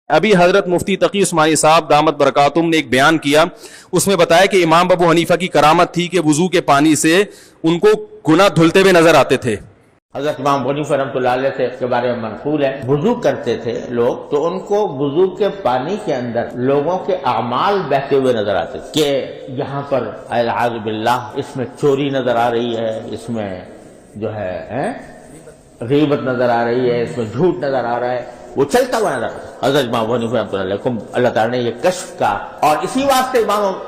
ابھی حضرت مفتی تقی عثمانی صاحب دامت برکاتہم نے ایک بیان کیا، اس میں بتایا کہ امام ابو حنیفہ کی کرامت تھی کہ وضو کے پانی سے ان کو گناہ دھلتے ہوئے نظر آتے تھے۔ حضرت امام ابو حنیفہ رحمۃ اللہ علیہ سے اس کے بارے میں منقول ہے، وضو کرتے تھے لوگ تو ان کو وضو کے پانی کے اندر لوگوں کے اعمال بہتے ہوئے نظر آتے تھے کہ یہاں پر اعوذ باللہ اس میں چوری نظر آ رہی ہے، اس میں جو ہے غیبت نظر آ رہی ہے، اس میں جھوٹ نظر آ رہا ہے، وہ چلتا ہوا نظر آتا ہے۔ حضرت امام ابو حنیفہ رحمۃ اللہ علیہ کو اللہ تعالیٰ نے یہ کشف کا، اور اسی واسطے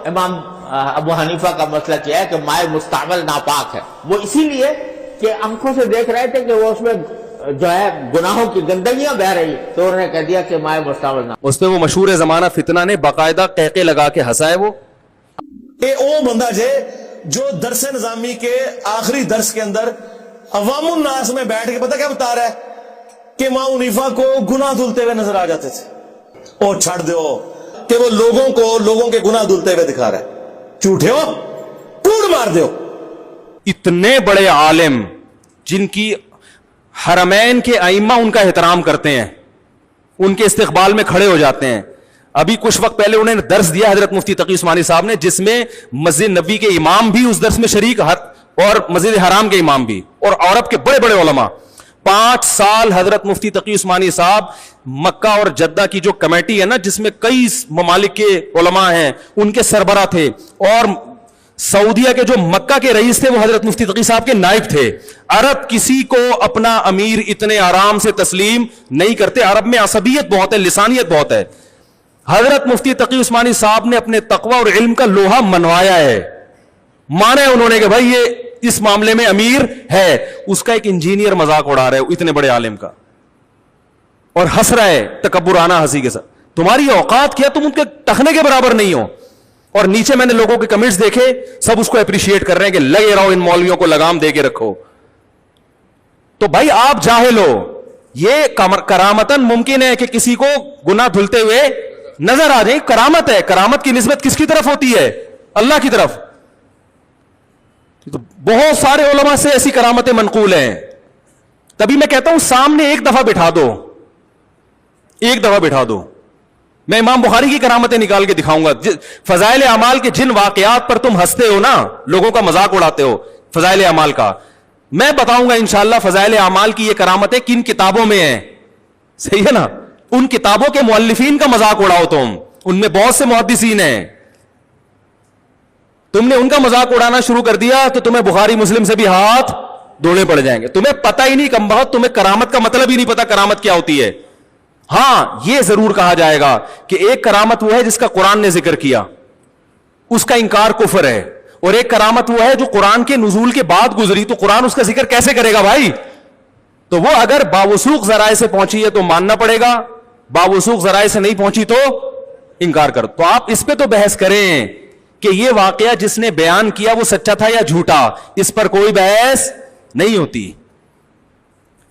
امام ابو حنیفہ کا مسئلہ کیا ہے کہ مائع مستعمل ناپاک ہے، وہ اسی لیے کہ آنکھوں سے دیکھ رہے تھے کہ وہ اس میں جو ہے گناہوں کی گندگیاں بہ رہی، تو انہوں نے کہہ دیا کہ مائع مستعمل نہ۔ اس پہ وہ مشہور زمانہ فتنہ نے باقاعدہ قہقے لگا کے ہنسا ہے وہ بندہ جو درس نظامی کے آخری درس کے اندر عوام الناس میں بیٹھ کے پتہ کیا بتا رہا ہے کہ امام حنیفہ کو گناہ دھلتے ہوئے نظر آ جاتے تھے۔ اور چھڑ دو کہ وہ لوگوں کے گناہ دھلتے ہوئے دکھا رہا ہے، جھوٹے ہو، کوڑ مار دو۔ اتنے بڑے عالم جن کی حرمین کے ائمہ ان کا احترام کرتے ہیں، ان کے استقبال میں کھڑے ہو جاتے ہیں۔ ابھی کچھ وقت پہلے انہوں نے درس دیا حضرت مفتی تقی عثمانی صاحب نے، جس میں مسجد نبوی کے امام بھی اس درس میں شریک اور مسجد حرام کے امام بھی، اور عرب کے بڑے بڑے علماء۔ 5 سال حضرت مفتی تقی عثمانی صاحب مکہ اور جدہ کی جو کمیٹی ہے نا، جس میں کئی ممالک کے علماء ہیں، ان کے سربراہ تھے، اور سعودیہ کے جو مکہ کے رئیس تھے وہ حضرت مفتی تقی صاحب کے نائب تھے۔ عرب کسی کو اپنا امیر اتنے آرام سے تسلیم نہیں کرتے، عرب میں عصبیت بہت ہے، لسانیت بہت ہے۔ حضرت مفتی تقی عثمانی صاحب نے اپنے تقوی اور علم کا لوہا منوایا ہے، مانا ہے انہوں نے کہ بھائی یہ اس معاملے میں امیر ہے۔ اس کا ایک انجینئر مذاق اڑا رہا ہے اتنے بڑے عالم کا، اور ہنس رہا ہے تکبرانہ ہنسی کے ساتھ۔ تمہاری اوقات کیا، تم ان کے ٹخنے کے برابر نہیں ہو۔ اور نیچے میں نے لوگوں کے کمنٹس دیکھے، سب اس کو اپریشیٹ کر رہے ہیں کہ لگے رہو، ان مولویوں کو لگام دے کے رکھو۔ تو بھائی آپ جاہل ہو، یہ کرامتاً ممکن ہے کہ کسی کو گناہ دھلتے ہوئے نظر آ جائے، کرامت ہے۔ کرامت کی نسبت کس کی طرف ہوتی ہے؟ اللہ کی طرف۔ تو بہت سارے علماء سے ایسی کرامتیں منقول ہیں۔ تبھی میں کہتا ہوں سامنے ایک دفعہ بٹھا دو، ایک دفعہ بٹھا دو۔ میں امام بخاری کی کرامتیں نکال کے دکھاؤں گا۔ فضائل اعمال کے جن واقعات پر تم ہنستے ہو نا، لوگوں کا مذاق اڑاتے ہو فضائل اعمال کا، میں بتاؤں گا انشاءاللہ فضائل اعمال کی یہ کرامتیں کن کتابوں میں ہیں۔ صحیح ہے نا؟ ان کتابوں کے مؤلفین کا مذاق اڑاؤ تم، ان میں بہت سے محدثین ہیں، تم نے ان کا مذاق اڑانا شروع کر دیا تو تمہیں بخاری مسلم سے بھی ہاتھ دھونے پڑ جائیں گے۔ تمہیں پتہ ہی نہیں، کم بخت تمہیں کرامت کا مطلب ہی نہیں پتا کرامت کیا ہوتی ہے۔ ہاں یہ ضرور کہا جائے گا کہ ایک کرامت وہ ہے جس کا قرآن نے ذکر کیا، اس کا انکار کفر ہے، اور ایک کرامت وہ ہے جو قرآن کے نزول کے بعد گزری، تو قرآن اس کا ذکر کیسے کرے گا بھائی؟ تو وہ اگر باوثوق ذرائع سے پہنچی ہے تو ماننا پڑے گا، باوثوق ذرائع سے نہیں پہنچی تو انکار کرو۔ تو آپ اس پہ تو بحث کریں کہ یہ واقعہ جس نے بیان کیا وہ سچا تھا یا جھوٹا، اس پر کوئی بحث نہیں ہوتی۔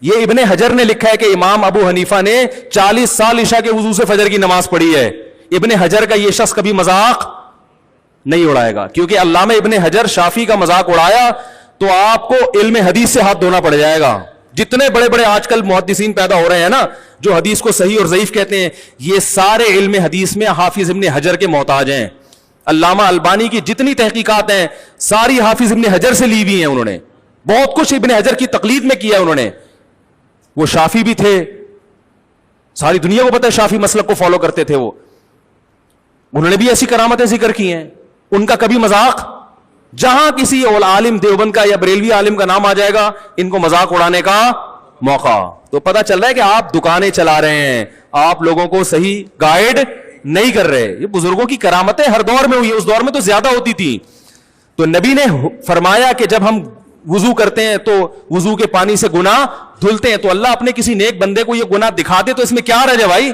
یہ ابن حجر نے لکھا ہے کہ امام ابو حنیفہ نے 40 سال عشاء کے وضو سے فجر کی نماز پڑھی ہے۔ ابن حجر کا یہ شخص کبھی مذاق نہیں اڑائے گا، کیونکہ علامہ ابن حجر شافعی کا مذاق اڑایا تو آپ کو علم حدیث سے ہاتھ دھونا پڑ جائے گا۔ جتنے بڑے بڑے آج کل محدثین پیدا ہو رہے ہیں نا، جو حدیث کو صحیح اور ضعیف کہتے ہیں، یہ سارے علم حدیث میں حافظ ابن حجر کے محتاج ہیں۔ علامہ البانی کی جتنی تحقیقات ہیں ساری حافظ ابن حجر سے لی ہوئی ہیں، انہوں نے بہت کچھ ابن حجر کی تقلید میں کیا ہے۔ انہوں نے، وہ شافعی بھی تھے، ساری دنیا کو پتہ ہے شافعی مسلک کو فالو کرتے تھے، وہ انہوں نے بھی ایسی کرامتیں ذکر کی ہیں۔ ان کا کبھی مذاق، جہاں کسی عالم دیوبند کا یا بریلوی عالم کا نام آ جائے گا، ان کو مذاق اڑانے کا موقع۔ تو پتہ چل رہا ہے کہ آپ دکانیں چلا رہے ہیں، آپ لوگوں کو صحیح گائیڈ نہیں کر رہے۔ یہ بزرگوں کی کرامتیں ہر دور میں ہوئی ہیں، اس دور میں تو زیادہ ہوتی تھی۔ تو نبی نے فرمایا کہ جب ہم وضو کرتے ہیں تو وضو کے پانی سے گناہ دھلتے ہیں، تو اللہ اپنے کسی نیک بندے کو یہ گناہ دکھا دے تو اس میں کیا حرج ہے بھائی؟